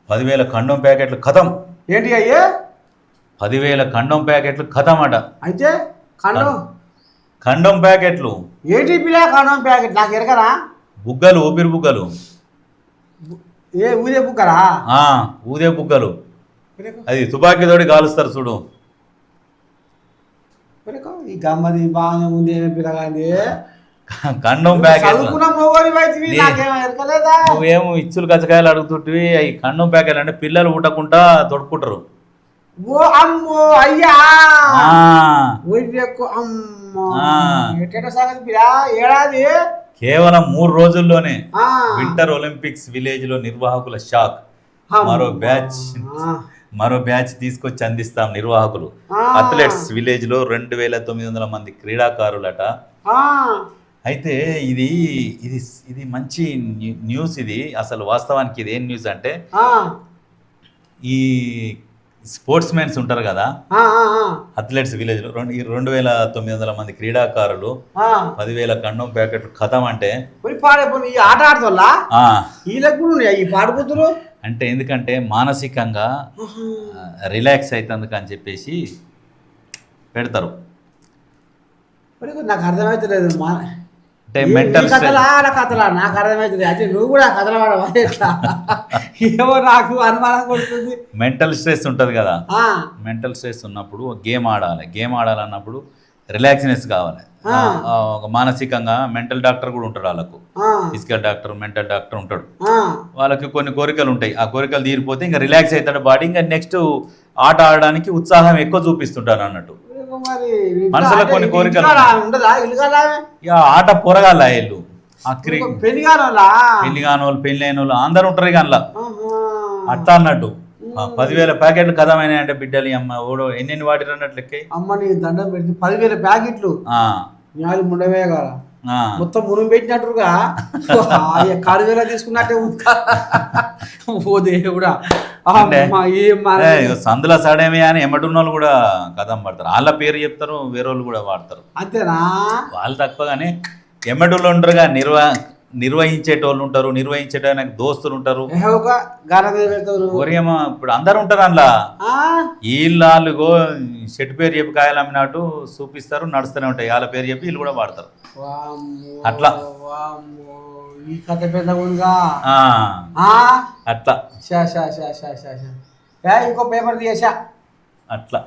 10,000 కండం ప్యాకెట్లు ఖతం. ఏంటి అయ్యే? 10,000 కండం ప్యాకెట్లు ఖతం అట. అయితే కండం ప్యాకెట్లు ఏంటి పిల్ల? కండం ప్యాకెట్ నాకు ఎరగరా? బుగ్గలు, ఊపిరి బుగ్గలు. ఏ ఊదే బుగ్గరా? ఊదే బుగ్గలు. అది తుపాకీతోటి కాలుస్తారు చూడు. ఈ గమ్మది బాగానే ఉంది. ఏమి పిల్లగాంది కండం ప్యాకెట్. నువ్వేమో ఇచ్చులు కచ్చకాయలు అడుగుతుంటివి. అవి కండం ప్యాకెట్ అంటే పిల్లలు ఊటకుండా తొడుక్కుంటారు. ఓ అమ్మో అయ్యా, ఏడాది కేవలం 3 రోజుల్లోనే వింటర్ ఒలింపిక్స్ విలేజ్ లో నిర్వాహకుల షాక్. మరో బ్యాచ్ తీసుకొచ్చి అందిస్తాం నిర్వాహకులు. అథ్లెట్స్ విలేజ్ లో 2,900 మంది క్రీడాకారులట. అయితే ఇది ఇది ఇది మంచి న్యూస్. ఇది అసలు వాస్తవానికి ఇది ఏం న్యూస్ అంటే, ఈ స్పోర్ట్స్ మెన్స్ ఉంటారు కదా, అథ్లెట్స్ విలేజ్ లో 2,900 మంది క్రీడాకారులు, 10,000 కండం ప్యాకెట్ ఖతం అంటే ఆట ఆడుతున్నా ఈ పాడుకుతురు అంటే ఎందుకంటే మానసికంగా రిలాక్స్ అవుతుంది అని చెప్పేసి పెడతారు. నాకు అర్థమవుతలేదు. అంటే మెంటల్ కథలా నాకు అర్థమవుతుంది. అంటే నువ్వు కూడా కథలు వాడవా? ఏమో నాకు అనుమానం కొడుతుంది. మెంటల్ స్ట్రెస్ ఉంటుంది కదా, మెంటల్ స్ట్రెస్ ఉన్నప్పుడు గేమ్ ఆడాలి. గేమ్ ఆడాలన్నప్పుడు రిలాక్స్నెస్ కావాలి. మానసికంగా మెంటల్ డాక్టర్ కూడా ఉంటాడు వాళ్ళకు. ఫిజికల్ డాక్టర్, మెంటల్ డాక్టర్ ఉంటాడు. వాళ్ళకి కొన్ని కోరికలు ఉంటాయి. ఆ కోరికలు తీరిపోతే ఇంకా రిలాక్స్ అవుతాడు బాడీ. ఇంకా నెక్స్ట్ ఆట ఆడడానికి ఉత్సాహం ఎక్కువ చూపిస్తుంటారు అన్నట్టు. మనసులో కొన్ని కోరికలు. ఆట పొరగాల వీళ్ళు, పెళ్లి కానోళ్ళు, పెళ్ళైన వాళ్ళు అందరు ఉంటారు ఇక అందులో. అట్లా అన్నట్టు 10,000 ప్యాకెట్లు కథమైనా అంటే బిడ్డలు అమ్మ ఓడో ఎన్ని వాటిరు అన్నట్లు లెక్క. అమ్మ నీ దండం పెడితే 10,000 ప్యాకెట్లు ముండవే కదా, మొత్తం మునుగు పెట్టినట్టుగా 6,000 తీసుకున్నట్టే ఓ దేవుడా. సందులో సడేమే అని ఎమ్మటున్న వాళ్ళు కూడా కథం పడతారు. వాళ్ళ పేరు చెప్తారు, వేరే వాళ్ళు కూడా వాడతారు. అంతేనా? వాళ్ళు తక్కువగానే ఎమ్మటోళ్ళు ఉంటారు, నిర్వహించేటోళ్ళు ఉంటారు, నిర్వహించేటానికి దోస్తులు ఉంటారు. ఇప్పుడు అందరు ఉంటారు అందులో. వీళ్ళు షెట్ పేరు చెప్పి కాయలు అమ్మినట్టు చూపిస్తారు, నడుస్తూనే ఉంటాయి. వాళ్ళ పేరు చెప్పి వీళ్ళు కూడా వాడతారు. అట్లా ఈ కథ పెద్దగా అట్లా ఇంకో పేపర్ తీసా అట్లా.